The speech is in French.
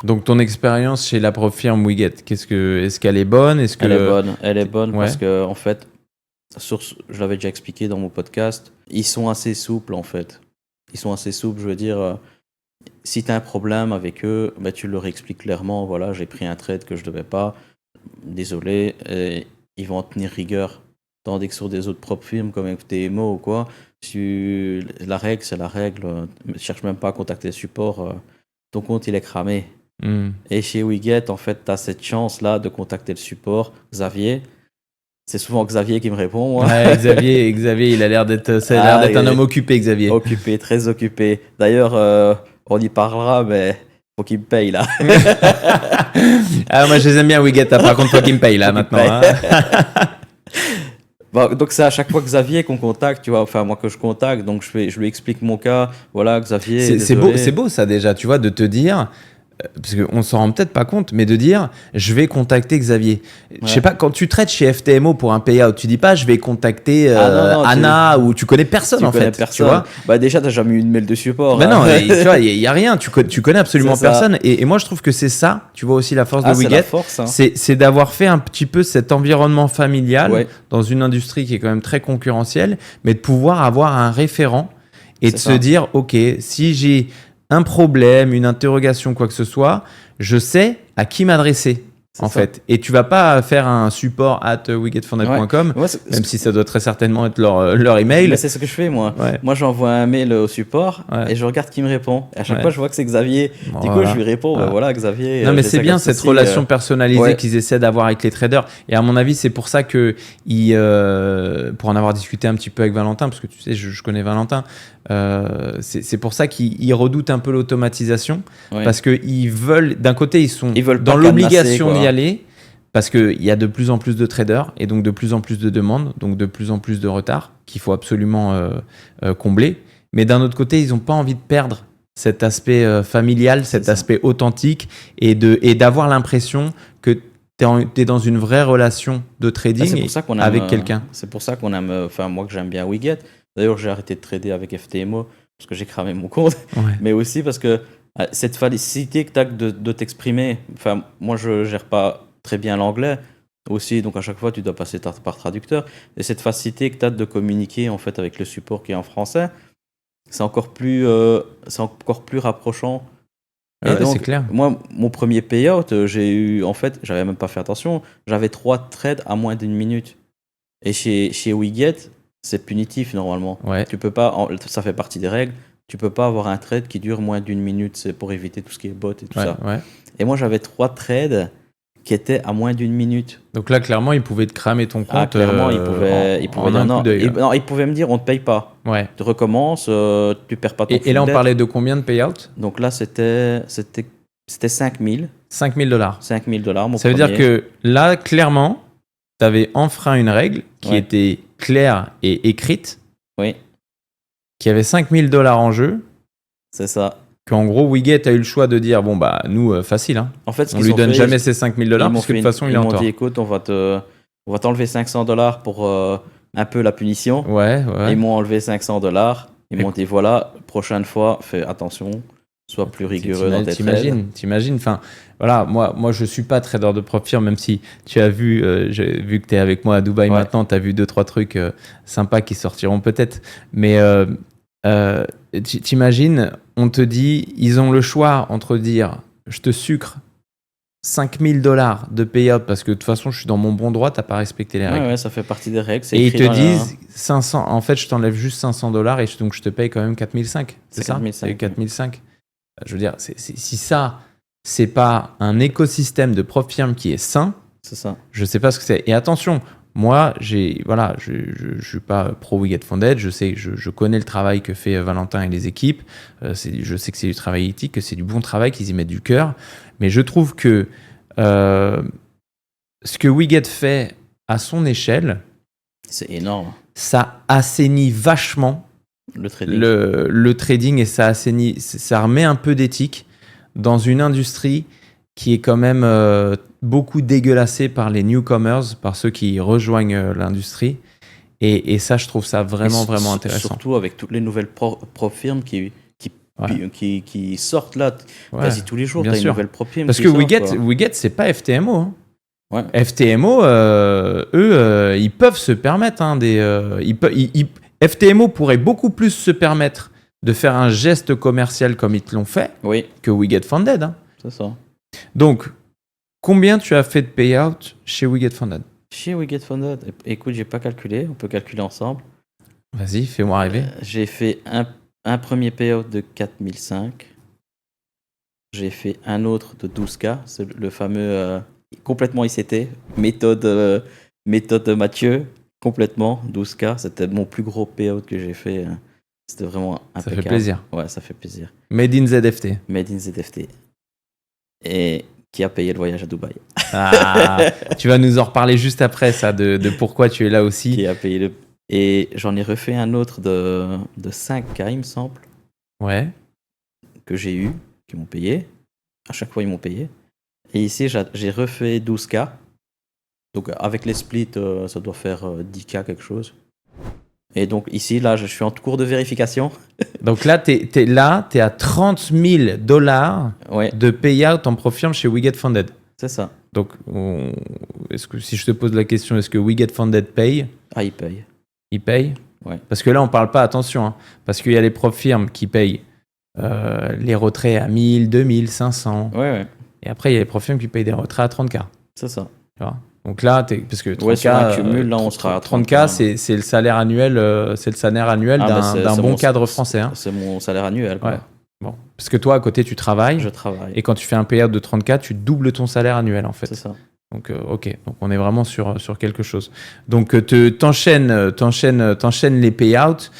Donc ton expérience chez la prof firme WeGet, est-ce qu'elle est bonne? Elle est bonne Ouais. parce que en fait, je l'avais déjà expliqué dans mon podcast, ils sont assez souples en fait. Ils sont assez souples, je veux dire, si tu as un problème avec eux, bah, tu leur expliques clairement, voilà, j'ai pris un trade que je devais pas, désolé, et ils vont en tenir rigueur. Tandis que sur des autres propres firmes comme FTMO ou quoi, la règle, c'est la règle. Ne cherche même pas à contacter le support. Ton compte, il est cramé. Et chez WeGet, en fait, tu as cette chance-là de contacter le support. Xavier, c'est souvent Xavier qui me répond, moi. Ouais, Xavier, il a l'air d'être, ça a l'air d'être un homme occupé, Xavier. Occupé, très occupé. D'ailleurs, on y parlera, mais faut qu'il me paye, là. Ah, moi, je les aime bien, WeGet. Par contre, faut qu'il me paye, là, maintenant. Hein. Bon, donc c'est à chaque fois Xavier qu'on contacte, tu vois, enfin moi que je contacte, donc je lui explique mon cas, voilà Xavier. C'est beau ça déjà, tu vois, de te dire, parce qu'on s'en rend peut-être pas compte, mais de dire, je vais contacter Xavier. Je sais pas, quand tu traites chez FTMO pour un payout, tu dis pas, je vais contacter Anna, ou tu connais personne en fait. Tu vois, bah déjà t'as jamais eu une mail de support. Mais non, tu vois, il y a rien, tu connais absolument personne. Et moi je trouve que c'est ça, tu vois aussi la force de WeGet, c'est d'avoir fait un petit peu cet environnement familial dans une industrie qui est quand même très concurrentielle, mais de pouvoir avoir un référent et de se dire, ok, si j'ai un problème, une interrogation, quoi que ce soit, je sais à qui m'adresser. En fait. Et tu vas pas faire un support @wegetfonded.com, même si ça doit très certainement être leur email. Mais c'est ce que je fais, moi. Moi, j'envoie un mail au support et je regarde qui me répond. Et à chaque fois, je vois que c'est Xavier. Du coup, je lui réponds, voilà, Xavier. Non, mais c'est bien cette relation personnalisée qu'ils essaient d'avoir avec les traders. Et à mon avis, c'est pour ça que, pour en avoir discuté un petit peu avec Valentin, parce que tu sais, je connais Valentin, c'est pour ça qu'ils redoutent un peu l'automatisation, parce qu'ils veulent, d'un côté, ils sont dans l'obligation d'y aller, parce qu'il y a de plus en plus de traders et donc de plus en plus de demandes, donc de plus en plus de retard qu'il faut absolument combler. Mais d'un autre côté, ils n'ont pas envie de perdre cet aspect familial, cet aspect authentique et d'avoir l'impression que tu es dans une vraie relation de trading avec quelqu'un. C'est pour ça qu'on aime, enfin moi que j'aime bien WeGet. D'ailleurs, j'ai arrêté de trader avec FTMO parce que j'ai cramé mon compte, mais aussi parce que cette facilité que tu as de t'exprimer, enfin moi je gère pas très bien l'anglais aussi, donc à chaque fois tu dois passer par traducteur, et cette facilité que tu as de communiquer en fait avec le support qui est en français, c'est encore plus rapprochant. Et donc, c'est clair. Moi, mon premier payout, j'avais même pas fait attention, j'avais 3 trades à moins d'1 minute. Et chez WeGet, c'est punitif normalement. Tu peux pas, ça fait partie des règles. Tu peux pas avoir un trade qui dure moins d'1 minute, c'est pour éviter tout ce qui est bot et tout ça. Et moi, j'avais 3 trades qui étaient à moins d'1 minute. Donc là, clairement, ils pouvaient te cramer ton compte. Clairement, ils pouvaient ils pouvaient me dire, on te paye pas. Tu recommences, tu perds pas ton et là, on parlait de combien de payout? Donc là, c'était 5000. $5,000. $5,000, ça veut dire que là, clairement, tu avais enfreint une règle qui était claire et écrite. Qui avait $5,000 en jeu. C'est ça. Qu'en gros, WeGet a eu le choix de dire, bon, bah, nous, facile. Hein. En fait, on lui donne jamais ses $5,000 parce que de toute façon, il est en tort. Ils m'ont dit, écoute, on va t'enlever $500 pour un peu la punition. Ils m'ont enlevé $500. Ils m'ont dit, voilà, prochaine fois, fais attention, sois plus rigoureux dans tes trades. T'imagines, enfin, voilà, moi, je suis pas trader de prop firm, même si tu as vu, j'ai vu que tu es avec moi à Dubaï maintenant, tu as vu 2-3 trucs sympas qui sortiront peut-être. Mais t'imagines, on te dit, ils ont le choix entre dire, je te sucre $5,000 de payout parce que de toute façon, je suis dans mon bon droit, tu n'as pas respecté les règles. Ça fait partie des règles. Et ils te disent 500, en fait, je t'enlève juste $500 et donc je te paye quand même 4,500. C'est ça? 4,500. Je veux dire, si ça, c'est pas un écosystème de prop firm qui est sain, c'est ça. Je sais pas ce que c'est. Et attention, moi, je suis pas pro WeGet Funded. Je connais le travail que fait Valentin et les équipes. Je sais que c'est du travail éthique, que c'est du bon travail, qu'ils y mettent du cœur. Mais je trouve que ce que WeGet fait à son échelle, c'est énorme. Ça assainit vachement le trading et ça remet un peu d'éthique dans une industrie qui est quand même beaucoup dégueulassée par les newcomers, par ceux qui rejoignent l'industrie. Et ça, je trouve ça vraiment intéressant. Surtout avec toutes les nouvelles prop firmes qui qui sortent là quasi tous les jours. Bien t'as sûr. une nouvelle prop-firm Parce qui que sort, WeGet, c'est pas FTMO. Hein. Ouais. FTMO, eux, ils peuvent se permettre FTMO pourrait beaucoup plus se permettre de faire un geste commercial comme ils te l'ont fait que WeGet Funded. Hein. C'est ça. Donc, combien tu as fait de payout chez WeGet Funded? Chez WeGet Funded, écoute, j'ai pas calculé, on peut calculer ensemble. Vas-y, fais-moi rêver. J'ai fait un premier payout de 4005. J'ai fait un autre de 12K, c'est le fameux complètement ICT, méthode Mathieu, complètement 12K. C'était mon plus gros payout que j'ai fait. C'était vraiment impeccable. Ça fait plaisir. Ouais, ça fait plaisir. Made in ZFT. Made in ZFT. Et qui a payé le voyage à Dubaï. Tu vas nous en reparler juste après, ça, de pourquoi tu es là aussi. Qui a payé le... Et j'en ai refait un autre de 5K, il me semble. Ouais. Que j'ai eu, qui m'ont payé. À chaque fois, ils m'ont payé. Et ici, j'ai refait 12K. Donc, avec les splits, ça doit faire 10K quelque chose. Et donc, ici, là, je suis en cours de vérification. Donc là, t'es à $30 000 de payout en ProFirm chez WeGet Funded. C'est ça. Donc, si je te pose la question, est-ce que WeGet Funded paye? Ah, il paye. Il paye? Ouais. Parce que là, on parle pas, attention, hein, parce qu'il y a les ProFirm qui payent les retraits à 1000, 2000, 500. Ouais. Et après, il y a les ProFirm qui payent des retraits à 30K. C'est ça. Tu vois? Donc là, parce que 30K, sur un cumul, là, on sera à 30K, c'est le salaire annuel, d'un bon cadre français. Hein. C'est mon salaire annuel. Quoi. Ouais. Bon. Parce que toi, à côté, tu travailles. Je travaille. Et quand tu fais un payout de 30K, tu doubles ton salaire annuel, en fait. C'est ça. Donc, ok. Donc, on est vraiment sur quelque chose. Donc, t'enchaînes les payouts.